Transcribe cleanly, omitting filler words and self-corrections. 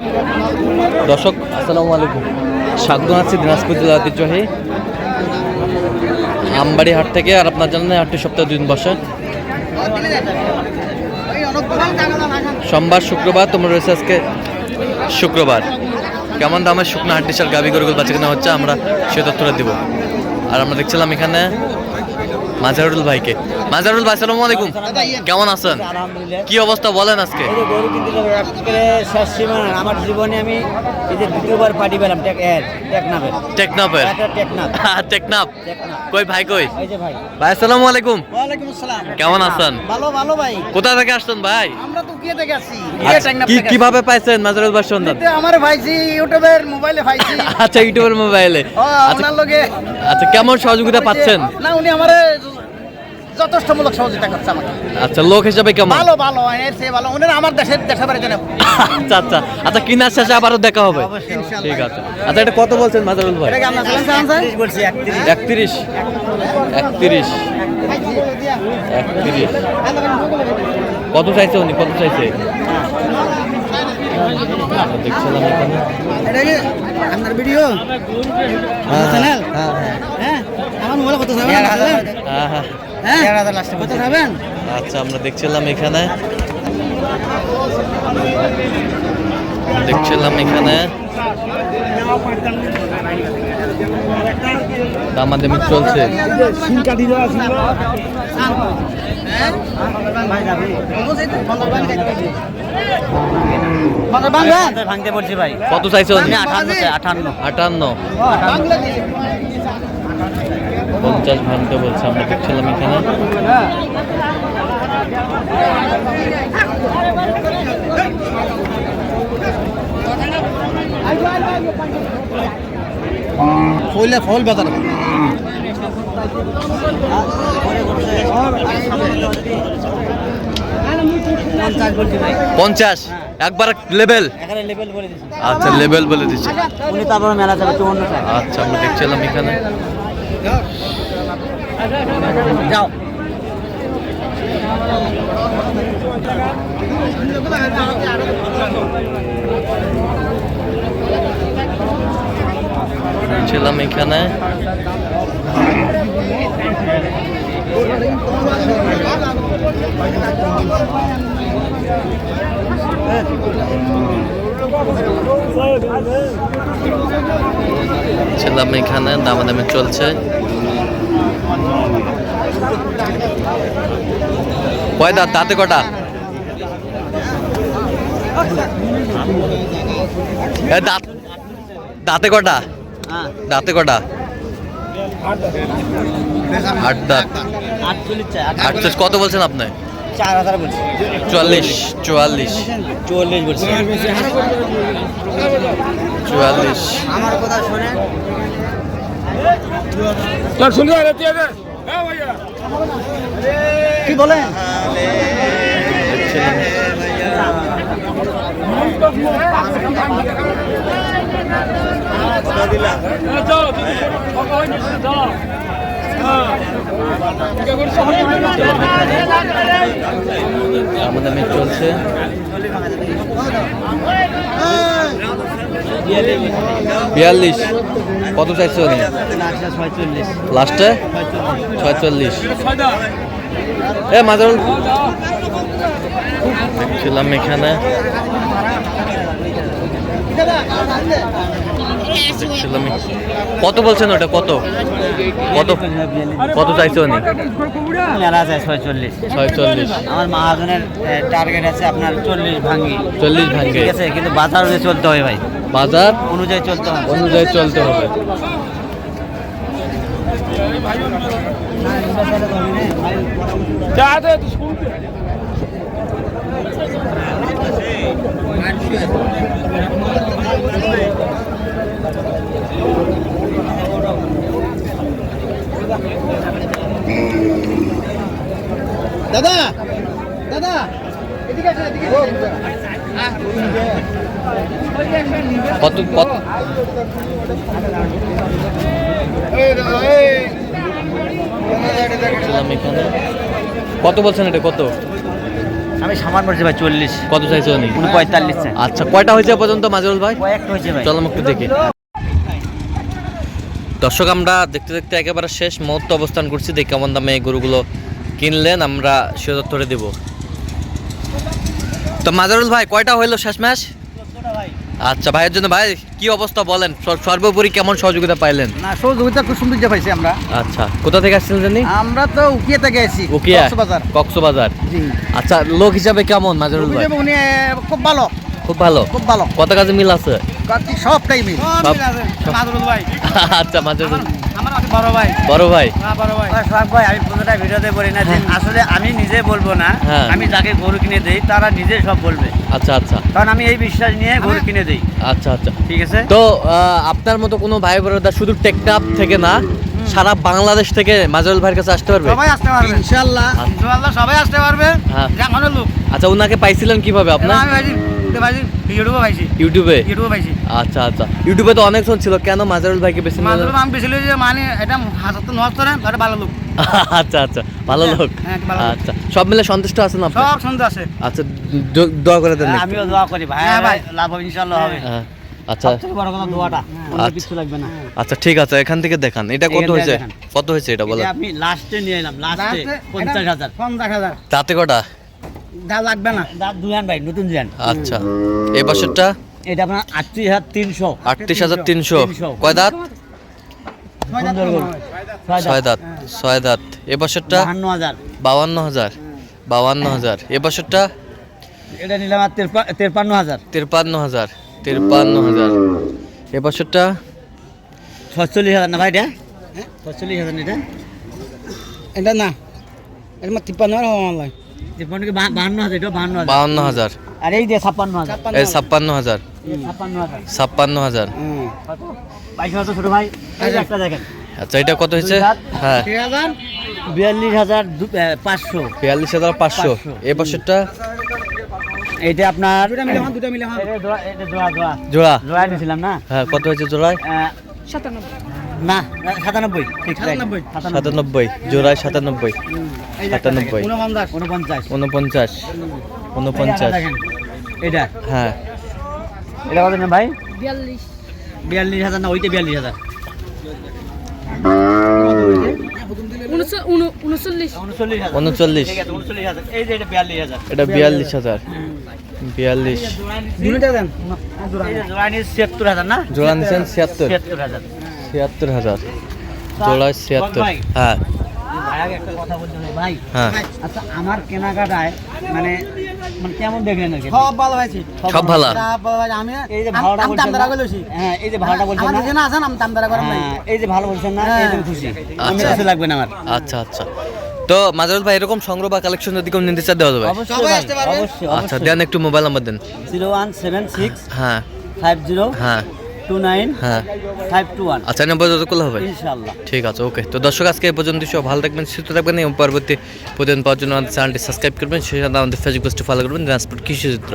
দর্শক আসসালামু আলাইকুম, স্বাগত আছি দিনাজপুর জেলা ঐতিহ্যবাহী আমবাড়ি হাট থেকে। আর আপনার জানেন হাটটি সপ্তাহে 2 দিন বসে, সোমবার শুক্রবার। তোমরা রয়েছে আজকে শুক্রবার। কেমন দামের শুকনো হাট ডিশাল গাভী গরুগুলো বাচ্চা কেনা হচ্ছে আমরা সে তথ্যটা দেবো। আর আমরা দেখছিলাম এখানে মাজারুল ভাইকে। মাজারুল ভাই আসসালামু আলাইকুম, কেমন আছেন? কি অবস্থা বলেন আজকে? আমার জীবনে আমি এই যে দ্বিতীয়বার পার্টি পেলাম টেকনাফের। কই ভাই কই? এই যে ভাই। ভাই আসসালামু আলাইকুম। ওয়ালাইকুম আসসালাম। কেমন আছেন? ভালো ভাই। কোথা থেকে আসছেন ভাই? আমরা তো গিয়ে থেকে আসি। কিভাবে পাইছেন মাজারুল ভাই সন্ধান? আমার ভাইজি ইউটিউবের মোবাইলে ভাইজি। আচ্ছা, ইউটিউবের মোবাইলে। আপনার লগে আচ্ছা, কেমন সহযোগিতা পাচ্ছেন? না, উনি আমারে যথেষ্টমূলক সহযোগিতা করছে আমাকে। আচ্ছা, লোক হিসাবে কেমন? ভালো এর চেয়ে ভালো। উনি আমার দেশে বাড়ি জানেন। আচ্ছা কিনার শেষে আবারও দেখা হবে। ঠিক আছে। আচ্ছা, এটা কত বলছেন মাজারুল ভাই? এটা আমরা বলছেন 31 বলছি। 31 কত চাইছে উনি? কত চাইছে? দেখছিলাম এখানে। এটা কি আপনার ভিডিও? চ্যানেল? হ্যাঁ। আমার মোবাইল কত যাবে? হ্যাঁ। 1000 লাস্ট কত যাবেন? আচ্ছা, আমরা দেখছিলাম এখানে দামাদামি চলছে। ভাঙতে বলছি ভাই। কত চাইছে? 58 50 ভাঙতে বলছে। আমরা দেখছিলাম এখানে ফল বাজার 50 একবার লেভেল। আচ্ছা, লেভেল বলে দিচ্ছে। উনি তারপর মেলা যাবে 54 টাকা। আচ্ছা, আমরা দেখছিলাম এখানে যাও। ছিলাম এখানে দামাদামি চলছে। কয় দাঁত? দাঁতে কটা? দাঁতে কটা? 8 দাঁত। 48 কত বলছেন আপনি? 4000 বলছি। 44 বলছি। 44 আমার কথা শুনেন। কি বলেন? দামাদামি চলছে। 42 কত চাইছে? লাস্টে 46। মাজারুল দেখছিলাম এখানে কত বলছেন? ওটা কত চাইছে উনি? মেলা যায় 46। আমার মহাজনের টার্গেট আছে আপনার 40 ভাঙি। ঠিক আছে, কিন্তু বাজার অনুযায়ী চলতে হবে ভাই। বাজার অনুযায়ী চলতে হবে। দাদা এদিকে আসেন। কত কত বলছেন? এটা কত? আমি সামান পড়ছি ভাই 40। কত চাইছো উনি? 45 চাই। আচ্ছা, কয়টা হয়েছে পর্যন্ত মাজরুল ভাই? কয়েকটা হয়েছে ভাই। চলো একটু দেখি। দর্শক, আমরা দেখতে দেখতে একেবারে শেষ মুহূর্তে অবস্থান করছি। দেখি কেমন দামে এই গরুগুলো কিনলেন, আমরা সে তথ্যটা দেব। তো মাজরুল ভাই, কয়টা হইলো শেষমেশ? আচ্ছা, ভাইয়ের জন্য ভাই কি অবস্থা বলেন, সর্বোপরি কেমন সহযোগিতা পাইলেন? না, সহযোগিতা খুব সুন্দর পাইছি আমরা। আচ্ছা, কোথা থেকে আসছিলেন জানি? আমরা তো উকিয়া থেকে এসেছি। উকিয়া, কক্সবাজার। কক্সবাজার। জি। আচ্ছা, লোক হিসাবে কেমন মাজরুল ভাই? উনি খুব ভালো। খুব ভালো। খুব ভালো। কত কাজে মিল আছে? সবটাই মিল। মাজরুল ভাই আচ্ছা, মাজরুল আমার অনেক বড় ভাই। বড় ভাই। বড় ভাই। সোহাগ ভাই, আমি পুরোটা ভিডিওতে বলি না যে আসলে আমি নিজে বলবো না, হ্যাঁ। আমি যাকে গরু কিনে দেই তারা নিজে সব বলবে, আচ্ছা আচ্ছা কারণ আমি এই বিশ্বাস নিয়ে গরু কিনে দেই। আচ্ছা আচ্ছা। ঠিক আছে। তো আপনার মতো কোনো ভাই বোনেরা শুধু টেকনাফ থেকে না, সারা বাংলাদেশ থেকে মাজরুল ভাইয়ের কাছে আসতে পারবে? সবাই আসতে পারবে ইনশাআল্লাহ। ইনশাআল্লাহ সবাই আসতে পারবে। হ্যাঁ। যেমন লোক। আচ্ছা, ওনাকে পাইছিলেন কিভাবে আপনার? আমি ভাইজি ইউটিউবে পাইছি। ইউটিউবে পাইছি। আচ্ছা আচ্ছা। ইউটিউবে তো অনেক শুনছিল, কেন মাজরুল ভাইকে বেশি মনে মাজরুল আমি বেশিলে যে মানে এটা হাজার তো নষ্ট না, এটা ভালো লোক। আচ্ছা আচ্ছা, ভালো লোক। হ্যাঁ, ভালো লোক। আচ্ছা, সব মিলে সন্তুষ্ট আছেন আপনি? সব সুন্দর আছে। আচ্ছা, দোয়া করে দেন একটু। আমিও দোয়া করি ভাই, হ্যাঁ ভাই। লাভ হবে ইনশাআল্লাহ হবে। হ্যাঁ, আচ্ছা সবথেকে বড় কথা দোয়াটা, আচ্ছা। কিছু লাগবে না। আচ্ছা, ঠিক আছে, এখান থেকে দেখান এটা কত এখান থেকে হয়েছে? দেখান। কত হয়েছে এটা বলেন? এটা আমি লাস্টে নিয়ে এলাম, লাস্টে 50,000। 50,000 তাতে কটা? দা লাগবে না। দাঁত দুয়ান ভাই, নতুন দুয়ান। আচ্ছা, এই বছরটা এটা আপনার 38,300। 38,300। কয় দাঁত? সুন্দর গরু। ছয় দাঁত। ছয় দাঁত। এ বছরটা 52,000। 52,000। 52,000। এ বছরটা এটা নিলাম আর 53,000। 53,000। 53,000। এ বছরটা 46,000 না ভাই এটা? 46,000 এটা? এটা না, এটা মা 53 হবে অনলাইন। 52,000, এটা 52,000। 52,000। আর এই যে 56,000। এই 56,000। 56,000। 56,000। কত? 22,000 ছোট ভাই। এই যে একটা দেখেন। আচ্ছা, এটা কত হয়েছে? দুই দাঁত। হ্যাঁ, 42,500। 42,500। এ বছরটা এইটা আপনার দুটা মিলে দুটা মিলে এটা জোড়া জোড়া। জোড়া নিয়েছিলাম না? হ্যাঁ, কত হয়েছে জোড়ায়? 97। না, 97। ঠিক 97। 97। জোড়ায় 97। 97। 49। 49। 49। দেখেন এটা, হ্যাঁ, এটা কত নেন ভাই? 42। 42,000 না, ওইটা 42,000। 39। 39। ঠিক আছে, 39,000। এই যে এটা 42,000। এটা 42,000। 42। দুটো দেন। এই যে জোড়া নিয়ে 76,000 না? জোড়া নিচ্ছেন 76। 76,000। 76,000। জোড়ায় 76। হ্যাঁ ভাইয়াকে একটা কথা বলতে হবে ভাই। হ্যাঁ, আচ্ছা, আমার কেনাকাটায় মানে মানে কেমন দেখলেন আর কি? সব ভালো হয়েছে। সব ভালো। সব ভালো হয়েছে। আমি এই যে ভাড়াটা আমি বলছেন দাম দরা না? করে লইছি। হ্যাঁ, এই যে ভাড়াটা বলছেন আমাদের না? জন্য আছেন, আমি দাম দরা করার নাই। হ্যাঁ, এই যে ভালো বলছেন না, এই যে আমি খুশি। আমি আচ্ছা। কিছু লাগবে না আমার। আচ্ছা আচ্ছা। তো মাজরুল ভাই, এরকম সংগ্রহ বা কালেকশন যদি কোনো নিতে চান দেওয়া যাবে? অবশ্যই সবাই ভাই, আসতে পারবে? অবশ্যই, আচ্ছা, অবশ্যই। দেন একটু মোবাইল নাম্বার দেন। 0176 হ্যাঁ 50 হ্যাঁ 29 হ্যাঁ। 521। আচ্ছা, নম্বর যত করলে হবে। ইনশাআল্লাহ। ঠিক আছে, ওকে। তো দর্শক, আজকে এই পর্যন্ত সব ভালো থাকবেন, সুস্থ থাকবেন এবং পরবর্তী প্রতিদিন পাওয়ার জন্য আমাদের চ্যানেলটি সাবস্ক্রাইব করবেন, সেই সাথে আমাদের ফেসবুক পেজটি ফলো করবেন, ট্রান্সপোর্ট কৃষি চিত্র।